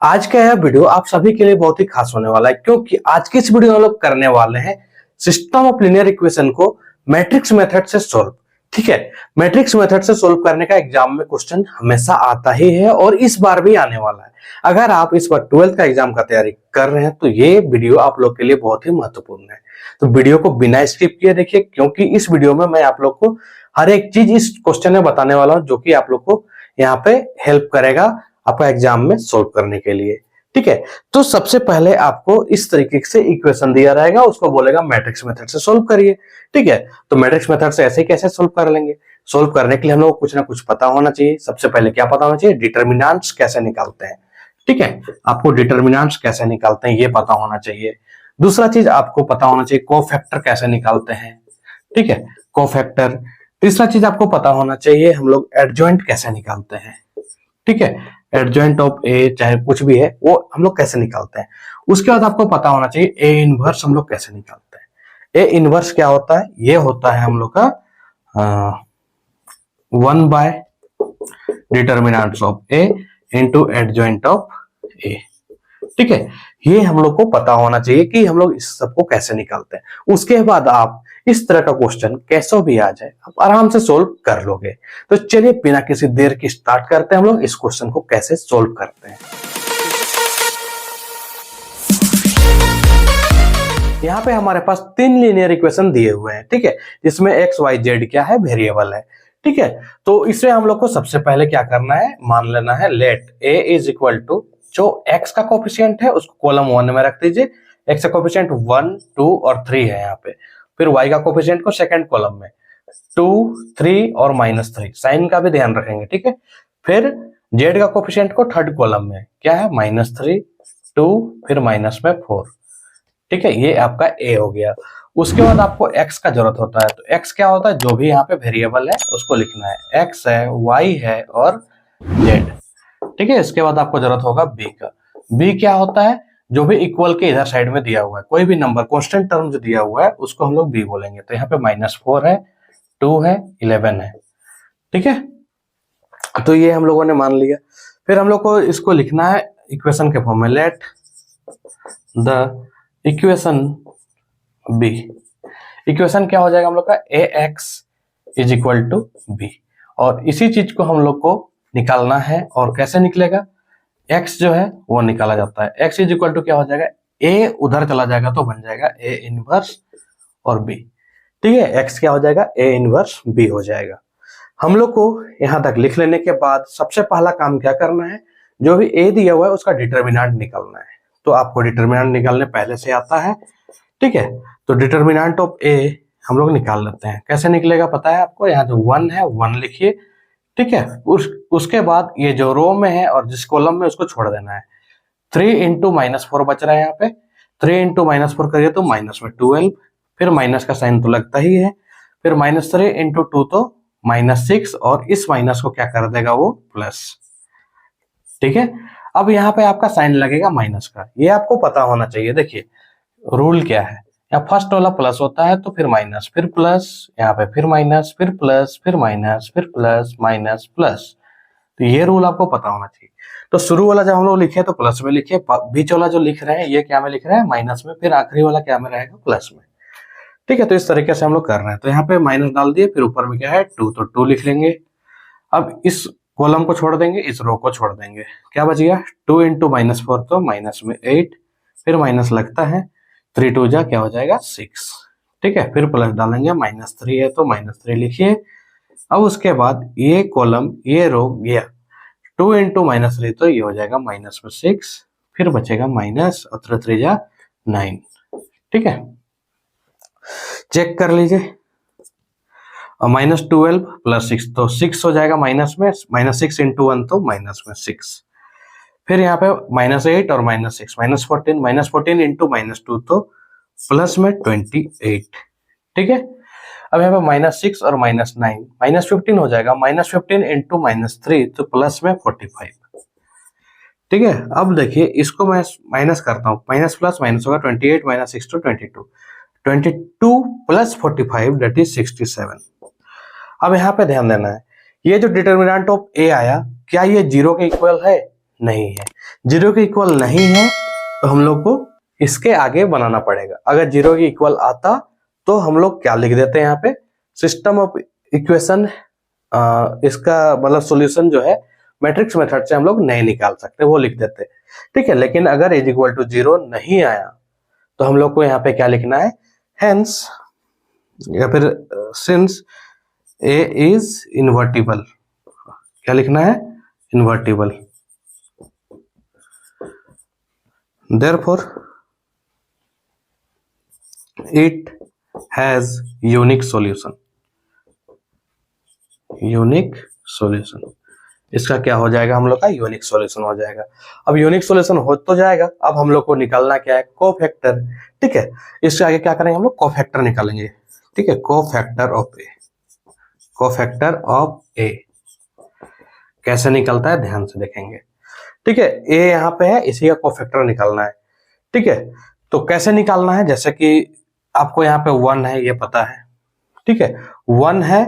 आज का यह वीडियो आप सभी के लिए बहुत ही खास होने वाला है, क्योंकि आज की इस वीडियो में हम लोग करने वाले हैं सिस्टम ऑफ लीनियर इक्वेशन को मैट्रिक्स मेथड से सॉल्व। ठीक है, मैट्रिक्स मेथड से सॉल्व करने का एग्जाम में क्वेश्चन हमेशा आता ही है और इस बार भी आने वाला है। अगर आप इस बार 12th का एग्जाम का तैयारी कर रहे हैं तो ये वीडियो आप लोग के लिए बहुत ही महत्वपूर्ण है। तो वीडियो को बिना स्किप किए देखिए, क्योंकि इस वीडियो में मैं आप लोग को हर एक चीज इस क्वेश्चन में बताने वाला हूं, जो कि आप लोग को यहाँ पे हेल्प करेगा आपका एग्जाम में सोल्व करने के लिए। ठीक है, तो सबसे पहले आपको इस तरीके से इक्वेशन दिया रहेगा, उसको बोलेगा मैट्रिक्स मेथड से सोल्व करिए। ठीक है, तो मैट्रिक्स मेथड से ऐसे कैसे सोल्व कर लेंगे? सोल्व करने के लिए हम लोग को कुछ ना कुछ पता होना चाहिए। सबसे पहले क्या पता होना चाहिए? डिटर्मिनेंट्स कैसे निकालते हैं। ठीक है, आपको डिटर्मिनेंट्स कैसे निकालते हैं ये पता होना चाहिए। दूसरा चीज आपको पता होना चाहिए कोफैक्टर कैसे निकालते हैं। ठीक है, कोफैक्टर। तीसरा चीज आपको पता होना चाहिए हम लोग एडजॉइंट कैसे निकालते हैं। ठीक है, एडजॉइंट ऑफ ए चाहे कुछ भी है वो हम लोग कैसे निकालते हैं। उसके बाद आपको पता होना चाहिए ए इनवर्स हम लोग कैसे निकालते हैं। ए इनवर्स क्या होता है? ये होता है हम लोग का 1 by determinants of A into adjoint of A. ठीक है, ये हम लोग को पता होना चाहिए कि हम लोग इस सबको कैसे निकालते हैं। उसके बाद आप इस तरह का क्वेश्चन कैसे भी आ जाए आप आराम से सोल्व कर लोगे। तो चलिए बिना किसी देर की स्टार्ट करते हैं हम लोग इस क्वेश्चन को कैसे सोल्व करते हैं। यहाँ पे हमारे पास 3 लीनियर इक्वेशन दिए हुए हैं। ठीक है, जिसमें एक्स वाई जेड क्या है? वेरिएबल है। ठीक है, तो इससे हम लोग को सबसे पहले क्या करना है? मान लेना है let a is equal to जो x का कोफिशिएंट है उसको कॉलम 1 में रख दीजिए। x का कोफिशिएंट 1, 2 और 3 है यहाँ पे। फिर y का कोफिशिएंट को सेकंड कॉलम में 2, 3 और -3, साइन का भी ध्यान रखेंगे। ठीक है, फिर z का कोफिशिएंट को थर्ड कॉलम में क्या है? -3, 2 फिर माइनस में 4। ठीक है, ये आपका a हो गया। उसके बाद आपको x का जरूरत होता है। तो x क्या होता है? जो भी यहाँ पे वेरिएबल है उसको लिखना है। x है, y है और z। ठीक है, इसके बाद आपको जरूरत होगा b का। b क्या होता है? जो भी इक्वल के इधर साइड में दिया हुआ है, कोई भी नंबर कांस्टेंट टर्म जो दिया हुआ है उसको हम लोग b बोलेंगे। तो यहाँ पे -4 है, 2 है, 11 है। ठीक है, तो ये हम लोगों ने मान लिया। फिर हम लोग को इसको लिखना है इक्वेशन के फॉर्म में। Let the equation b। Equation क्या हो जाएगा हम लोग का? ax is equal to b। और इसी चीज को हम लोग को निकालना है। और कैसे निकलेगा? x जो है वो निकाला जाता है। x इज इक्वल टू क्या हो जाएगा? a उधर चला जाएगा तो बन जाएगा a इनवर्स और b। ठीक है, x क्या हो जाएगा? a इनवर्स b हो जाएगा। हम लोग को यहां तक लिख लेने के बाद सबसे पहला काम क्या करना है? जो भी a दिया हुआ है उसका डिटर्मिनेंट निकालना है। तो आपको डिटर्मिनेंट निकालने पहले से आता है। ठीक है, तो डिटर्मिनेंट ऑफ a हम लोग निकाल लेते हैं। कैसे निकलेगा पता है आपको? यहाँ जो 1 है 1 लिखिए। ठीक है, उसके बाद ये जो रो में है और जिस कॉलम में उसको छोड़ देना है। 3 इंटू -4 बच रहा है यहाँ पे। 3 इंटू -4 करिए तो माइनस में 12, फिर माइनस का साइन तो लगता ही है। फिर -3 इंटू 2 तो -6 और इस माइनस को क्या कर देगा? वो प्लस। ठीक है, अब यहाँ पे आपका साइन लगेगा माइनस का, ये आपको पता होना चाहिए। देखिए रूल क्या है, यहाँ फर्स्ट वाला प्लस होता है तो फिर माइनस, फिर प्लस, यहाँ पे फिर माइनस, फिर प्लस, फिर माइनस, फिर प्लस, माइनस, प्लस। तो ये रूल आपको पता होना चाहिए। तो शुरू वाला जब हम लोग लिखे तो प्लस में लिखे, बीच वाला जो लिख रहे हैं ये क्या में लिख रहे हैं? माइनस में, फिर आखिरी वाला क्या में रहेगा? प्लस में। ठीक है, तो इस तरीके से हम लोग कर रहे हैं। तो यहाँ पे माइनस डाल दिए, फिर ऊपर में क्या है? 2, तो 2 लिख लेंगे। अब इस कॉलम को छोड़ देंगे, इस रो को छोड़ देंगे। क्या बच गया? 2 इंटू -4 तो माइनस में 8, फिर माइनस लगता है, 3 2 जा क्या हो जाएगा? 6। ठीक है, फिर प्लस डालेंगे, -3 है तो -3 लिखिए। अब उसके बाद ये कॉलम ये रो गया, 2 इंटू -3 तो ये हो जाएगा माइनस में 6, फिर बचेगा माइनस और 3 3 जा 9। ठीक है, चेक कर लीजिए। और -12 प्लस 6 तो 6 हो जाएगा माइनस में, -6 इंटू 1 तो माइनस में 6। फिर यहाँ पे -8 और -6 -14 इंटू -2 तो प्लस में 28। ठीक है, अब यहाँ पे -6 और -9 -15 हो जाएगा। -15 इंटू -3 तो प्लस में 45। ठीक है, अब देखिए इसको मैं माइनस करता हूँ, माइनस प्लस माइनस होगा, 28 -6 तो 22, 22 प्लस 45 दैट इज 67। अब यहाँ पे ध्यान देना है, ये जो डिटर्मिनेंट ऑफ ए आया क्या ये 0 के इक्वल है? नहीं है। 0 के इक्वल नहीं है तो हम लोग को इसके आगे बनाना पड़ेगा। अगर 0 के इक्वल आता तो हम लोग क्या लिख देते हैं यहाँ पे, सिस्टम ऑफ इक्वेशन, इसका मतलब सॉल्यूशन जो है मैट्रिक्स मेथड से हम लोग नहीं निकाल सकते, वो लिख देते। ठीक है, लेकिन अगर इज इक्वल टू 0 नहीं आया तो हम लोग को यहाँ पे क्या लिखना है, हेंस या फिर सिंस ए इज इन्वर्टिबल, क्या लिखना है, invertible, therefore it has unique solution, unique solution, इसका क्या हो जाएगा, हम लोग का यूनिक सॉल्यूशन हो जाएगा। अब यूनिक सॉल्यूशन हो तो जाएगा, अब हम लोग को निकालना क्या है, कोफैक्टर। ठीक है, इससे आगे क्या करेंगे हम लोग, कोफैक्टर निकालेंगे। ठीक है, cofactor of A, cofactor of A कैसे निकलता है ध्यान से देखेंगे। ठीक है, ए यहाँ पे है, इसी का कोफैक्टर निकालना है। ठीक है, तो कैसे निकालना है, जैसे कि आपको यहाँ पे 1 है ये पता है। ठीक है, 1 है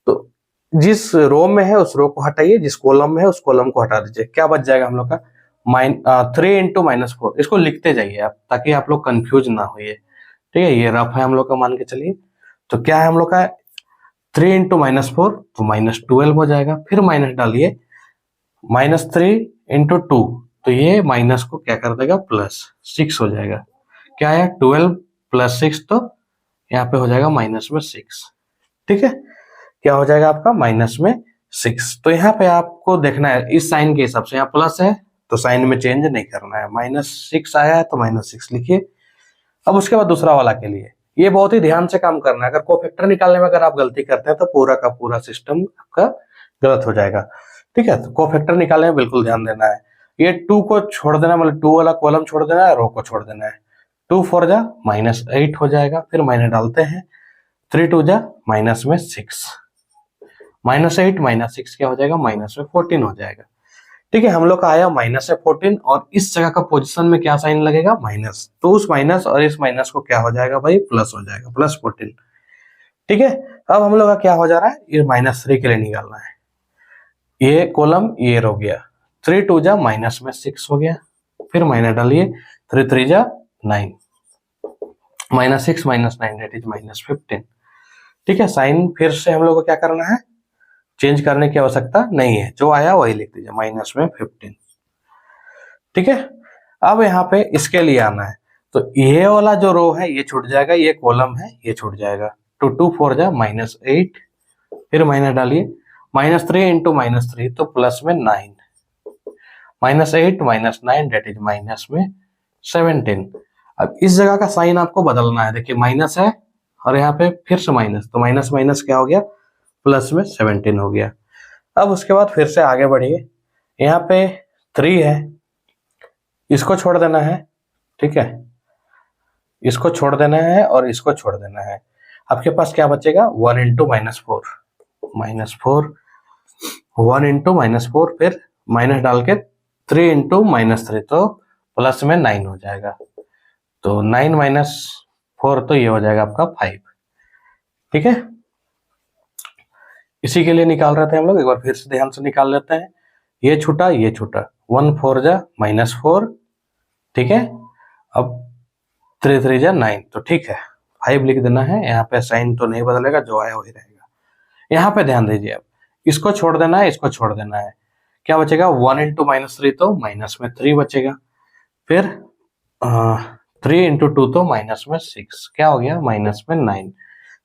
तो जिस रो में है उस रो को हटाइए, जिस कॉलम में है उस कॉलम को हटा दीजिए, क्या बच जाएगा हम लोग का, 3 इंटू -4। इसको लिखते जाइए आप ताकि आप लोग कंफ्यूज ना होइए। ठीक है, ये रफ है हम लोग का, मान के चलिए। तो क्या है हम लोग का, 3 इंटू -4 तो -12 हो जाएगा, फिर माइनस डालिए, -3 इंटू 2 तो ये माइनस को क्या कर देगा, +6 हो जाएगा। क्या है, 12 + 6 तो यहाँ पे हो जाएगा माइनस में 6। ठीक है, क्या हो जाएगा आपका, -6। तो यहाँ पे आपको देखना है इस साइन के हिसाब से, यहाँ प्लस है तो साइन में चेंज नहीं करना है, -6 आया है तो -6 लिखिए। अब उसके बाद दूसरा वाला के लिए ये बहुत ही ध्यान से काम करना है। अगर कोफैक्टर निकालने में अगर आप गलती करते हैं तो पूरा का पूरा सिस्टम आपका गलत हो जाएगा। ठीक है, तो कोफैक्टर निकालने में बिल्कुल ध्यान देना है। ये 2 को छोड़ देना, मतलब 2 वाला कॉलम छोड़ देना है, रो को छोड़ देना है। 2 4 जा -8 हो जाएगा, फिर माइनस डालते हैं, 3 2 जा -6, -8 -6 क्या हो जाएगा, -14 हो जाएगा। ठीक है, हम लोग का आया -14 और इस जगह का पोजीशन में क्या साइन लगेगा, माइनस, तो उस माइनस और इस माइनस को क्या हो जाएगा भाई, प्लस हो जाएगा, +14। ठीक है, अब हम लोग का क्या हो जा रहा है, ये -3 के लिए निकालना है, ये कॉलम ये रो गया, 3 2 जा -6 हो गया, फिर माइनस डालिए, 3 3 जा 9, -6 -9 दैट इज -15। ठीक है, साइन फिर से हम लोग को क्या करना है, चेंज करने की आवश्यकता नहीं है, जो आया वही लिख दीजिए, -15। ठीक है, अब यहाँ पे इसके लिए आना है, तो ये वाला जो रो है ये छूट जाएगा, ये कॉलम है ये छूट जाएगा, तो 2 4 जा -8, फिर माइनस डालिए, -3 इंटू -3 तो प्लस में 9, -8 -9 डेट इज -17। अब इस जगह का साइन आपको बदलना है, देखिए माइनस है और यहाँ पे फिर से माइनस, तो माइनस माइनस क्या हो गया, प्लस में 17 हो गया। अब उसके बाद फिर से आगे बढ़िए, यहाँ पे 3 है, इसको छोड़ देना है। ठीक है, इसको छोड़ देना है और इसको छोड़ देना है, आपके पास क्या बचेगा, 1 इंटू -4, 1 इंटू -4 फिर माइनस डाल के 3 इंटू -3 तो प्लस में 9 हो जाएगा, तो 9 - 4 तो ये हो जाएगा आपका 5। ठीक है, इसी के लिए निकाल रहे थे हम लोग, एक बार फिर से ध्यान से निकाल लेते हैं, ये छूटा ये छूटा, 1 4 जा -4। ठीक है, अब 3 3 जा 9, तो ठीक है 5 लिख देना है, यहाँ पे साइन तो नहीं बदलेगा, जो आया वही रहेगा। यहाँ पे ध्यान दीजिए, अब इसको छोड़ देना है, इसको छोड़ देना है, क्या बचेगा, 1 इंटू -3 तो माइनस में 3 बचेगा, फिर 3 इंटू 2 तो माइनस में 6, क्या हो गया, माइनस में 9।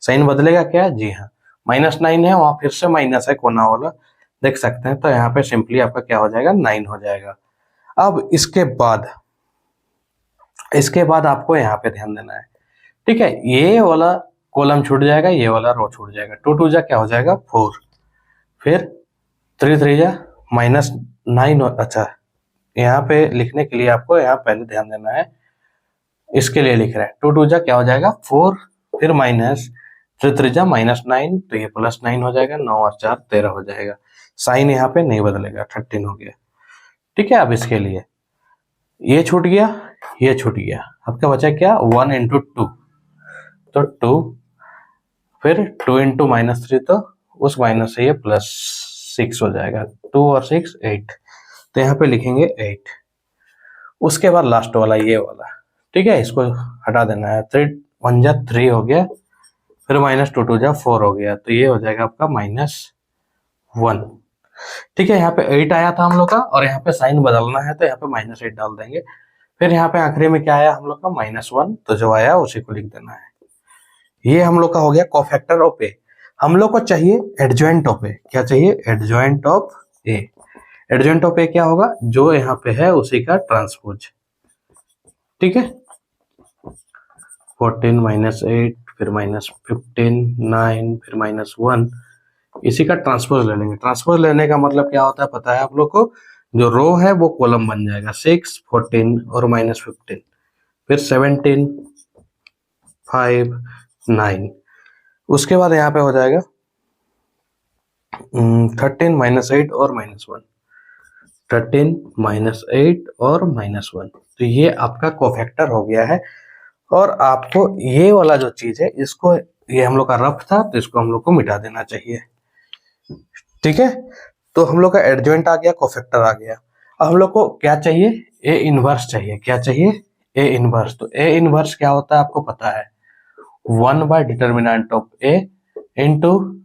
साइन बदलेगा क्या, जी हाँ, -9 है, वहां फिर से माइनस है कोना वाला, देख सकते हैं, तो यहाँ पे सिंपली आपका क्या हो जाएगा, 9 हो जाएगा। अब इसके बाद आपको यहाँ पे ध्यान देना है। ठीक है, ये वाला कॉलम छूट जाएगा, ये वाला रो छूट जाएगा, 2 2 जा क्या हो जाएगा 4, फिर 3 3 जा -9। अच्छा, यहाँ पे लिखने के लिए आपको यहाँ पहले ध्यान देना है, इसके लिए लिख रहे हैं, 2 2 जा क्या हो जाएगा 4, फिर माइनस 3 3 जा -9 तो ये +9 हो जाएगा, 9 और 4 13 हो जाएगा, साइन यहाँ पे नहीं बदलेगा, 13 हो गया। ठीक है, अब इसके लिए ये छूट गया ये छूट गया, आपका बचा क्या, 1 इंटू 2 तो 2, फिर 2 इंटू -3 तो उस माइनस से ये +6 हो जाएगा, 2 और 6 8, तो यहाँ पे लिखेंगे 8। उसके बाद लास्ट वाला ये वाला, ठीक है, इसको हटा देना है। 3 1 जा 3 हो गया, फिर -2 2 जा 4 हो गया, तो ये हो जाएगा आपका -1। ठीक है, यहाँ पे 8 आया था हम लोग का, और यहाँ पे साइन बदलना है तो यहाँ पे -8 डाल देंगे। फिर यहाँ पे आखिरी में क्या आया हम लोग का -1, तो जो आया उसी को लिख देना है। ये हम लोग का हो गया कोफैक्टर ऑफ ए। हम लोग को चाहिए एडजॉइंट ऑफ ए। क्या चाहिए? Adjoint of A. Adjoint of A क्या होगा? जो यहाँ पे है उसी का ट्रांसपोज। ठीक है, 14 -8 फिर -15 9 फिर -1, इसी का ट्रांसपोज ले लेंगे। ट्रांसपोज लेने का मतलब क्या होता है पता है आप लोग को? जो रो है वो कॉलम बन जाएगा। 6 14 और -15, फिर 17 5 9। उसके बाद यहाँ पे हो जाएगा 13 -8 और -1, 13 -8 और -1। तो ये आपका कोफैक्टर हो गया है। और आपको ये वाला जो चीज है, इसको, ये हम लोग का रफ था तो इसको हम लोग को मिटा देना चाहिए। ठीक है, तो हम लोग का एडजॉइंट आ गया, कोफैक्टर आ गया। अब हम लोग को क्या चाहिए? ए इनवर्स चाहिए। क्या चाहिए? A inverse. तो ए इनवर्स क्या होता है आपको पता है? 1/डिटर्मिनेंट of A into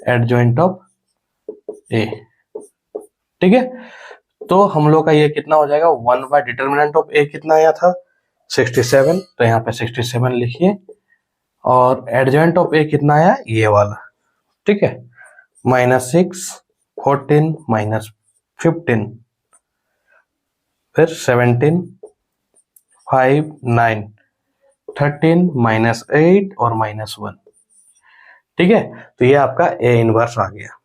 adjoint of A. ठीक है, तो हम लोग का ये कितना हो जाएगा? 1/डिटर्मिनेंट ऑफ ए कितना आया था? 67, तो यहाँ पे 67 लिखिए। और एडजॉइंट ऑफ ए कितना आया? ये वाला। ठीक है, -6 14 -15 फिर 17 5 9 13 -8 और -1। ठीक है, तो ये आपका ए इनवर्स आ गया।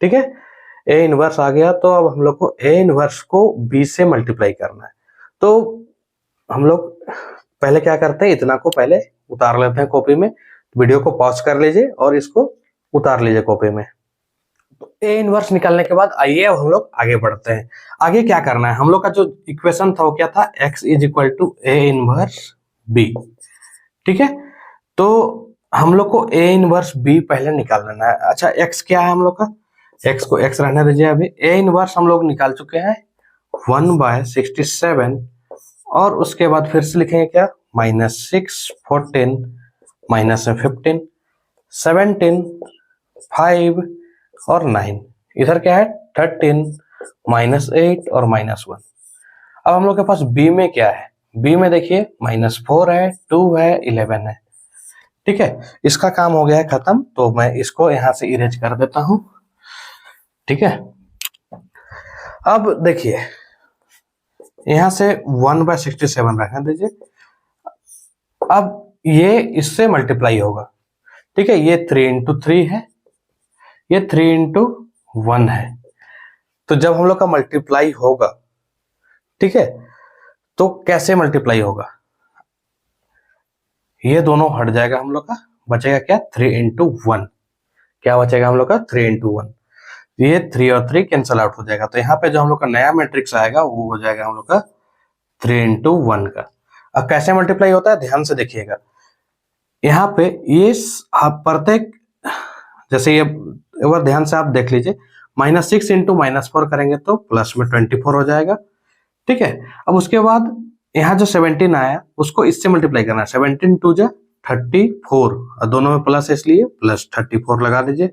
ठीक है, ए इनवर्स आ गया। तो अब हम लोग को ए इनवर्स को बी से मल्टीप्लाई करना है। तो हम लोग पहले क्या करते हैं, इतना को पहले उतार लेते हैं कॉपी में। वीडियो को पॉज कर लीजिए और इसको उतार लीजिए कॉपी में। तो ए इनवर्स निकालने के बाद आइए अब हम लोग आगे बढ़ते हैं। आगे क्या करना है? हम लोग का जो इक्वेशन था वो क्या था? x = A inverse B. ठीक है, तो हम लोग को ए इनवर्स बी पहले निकाल लेना है। अच्छा, x क्या है हम लोग का? x को x रहने दीजिए अभी। ए इनवर्स हम लोग निकाल चुके हैं 1/67, और उसके बाद फिर से लिखेंगे क्या? -6 14 -15 17 5 और 9। इधर क्या है? 13 -8 और -1। अब हम लोग के पास बी में क्या है? बी में देखिए -4 है, 2 है, 11 है। ठीक है, इसका काम हो गया है खत्म। तो मैं इसको यहां से इरेज कर देता हूं। ठीक है, अब देखिए यहां से 1/67 रखने दीजिए। अब ये इससे मल्टीप्लाई होगा। ठीक है, ये 3 × 3 है, ये 3 × 1 है। तो जब हम लोग का मल्टीप्लाई होगा, ठीक है, तो कैसे मल्टीप्लाई होगा? ये दोनों हट जाएगा हम लोग का, बचेगा क्या? 3 × 1। क्या बचेगा हम लोग का? 3 × 1। ये 3 और 3 कैंसल आउट हो जाएगा। तो यहाँ पे जो हम लोग का नया मैट्रिक्स आएगा वो हो जाएगा हम लोग का 3 × 1 का। अब कैसे मल्टीप्लाई होता है ध्यान से देखिएगा। यहाँ पे ये प्रत्येक, जैसे ये एक बार ध्यान से आप देख लीजिए, -6 × -4 करेंगे तो प्लस में 24 हो जाएगा। ठीक है, अब उसके बाद यहाँ जो 17 आया उसको इससे मल्टीप्लाई करना है। 17 2 जा 34, और दोनों में प्लस है इसलिए +34 लगा दीजिए।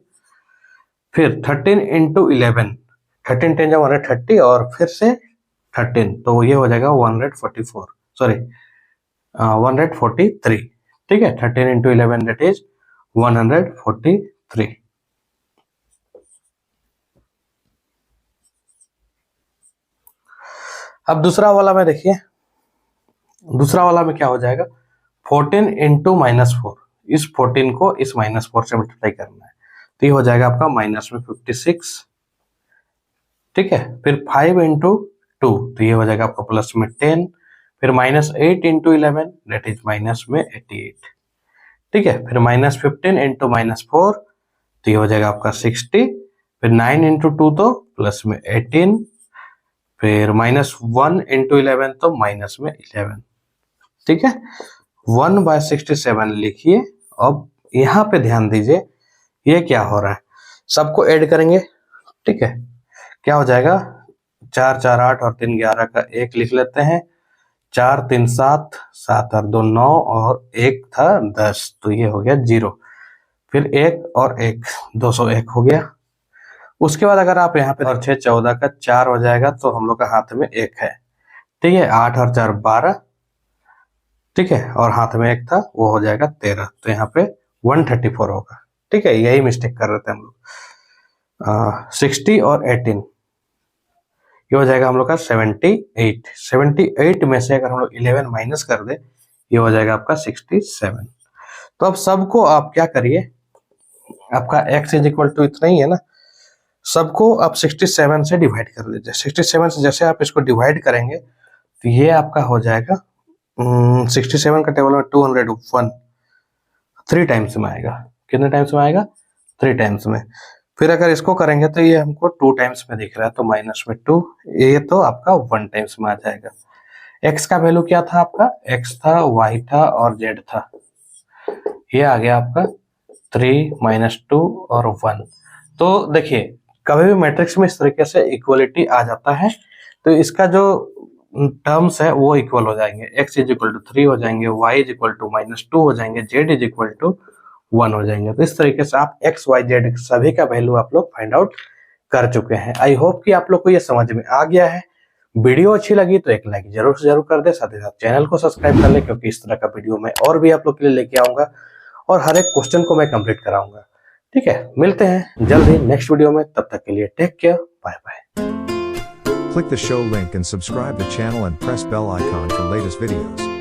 फिर 13 × 11, 13 10 जा 130 और फिर से 13, तो ये हो जाएगा 144, सॉरी 143। ठीक है, 13 × 11 दैट इज 143। अब दूसरा वाला में देखिए, दूसरा वाला में क्या हो जाएगा? 14 × -4, इस 14 को इस -4 से मल्टीप्लाई करना है। तो ये हो जाएगा आपका -56। ठीक है, फिर 5 × 2, तो ये हो जाएगा आपका +10। फिर -8 × 11 दैट इज -88। ठीक है, फिर -15 × -4, तो ये हो जाएगा आपका 60। फिर 9 × 2 तो +18। फिर -1 × 11 तो -11। ठीक है, 1/67 लिखिए। अब यहाँ पे ध्यान दीजिए, ये क्या हो रहा है? सबको ऐड करेंगे। ठीक है, क्या हो जाएगा? 4 4 8 और 3 11 का 1 लिख लेते हैं। 4 3 7, 7 और 2 9 और 1 था 10, तो ये हो गया 0। फिर 1 और 1 201 हो गया। उसके बाद अगर आप यहाँ पे और 6 14 का 4 हो जाएगा तो हम लोग का हाथ में 1 है, ठीक है। 8 और 4 12, ठीक है, और हाथ में 1 था वो हो जाएगा 13, तो यहाँ पे 134 होगा, ठीक है। यही मिस्टेक कर रहे थे हम लोग। 60 और 18 ये हो जाएगा हम लोग का 78। 78 में से अगर हम लोग 11 माइनस कर दे ये हो जाएगा आपका 67। तो अब सबको आप क्या करिए, आपका x इज इक्वल टू इतना ही है ना, सबको आप 67 से डिवाइड कर दीजिए। 67 से जैसे आप इसको डिवाइड करेंगे तो ये आपका हो जाएगा 67 का टेबल में 201 3 टाइम्स में आएगा। कितने टाइम्स में आएगा? 3 टाइम्स में। फिर अगर इसको करेंगे तो ये हमको 2 टाइम्स में दिख रहा है, तो माइनस में 2, ये तो आपका 1 टाइम्स में आ जाएगा। x का वैल्यू क्या था आपका? x था, y था और z था। ये आ गया आपका 3 माइनस 2 और 1। तो देखिए कभी भी मैट्रिक्स में इस तरीके से इक्वलिटी आ जाता है तो इसका जो टर्म्स है वो इक्वल हो जाएंगे। x इज इक्वल टू 3 हो जाएंगे, y इज इक्वल टू -2 हो जाएंगे, z इज इक्वल टू 1 हो जाएंगे। तो इस तरीके से आप x y z सभी का वैल्यू आप लोग फाइंड आउट कर चुके हैं। आई होप कि आप लोग को ये समझ में आ गया है। वीडियो अच्छी लगी तो एक लाइक जरूर से जरूर कर दे, साथ ही साथ चैनल को सब्सक्राइब कर ले, क्योंकि इस तरह का वीडियो मैं और भी आप लोग के लिए लेके आऊंगा और हर एक क्वेश्चन को मैं कंप्लीट कराऊंगा। ठीक है, मिलते हैं जल्द ही नेक्स्ट वीडियो में, तब तक के लिए take care, bye bye. Click the show link and subscribe the channel and press bell icon for latest videos.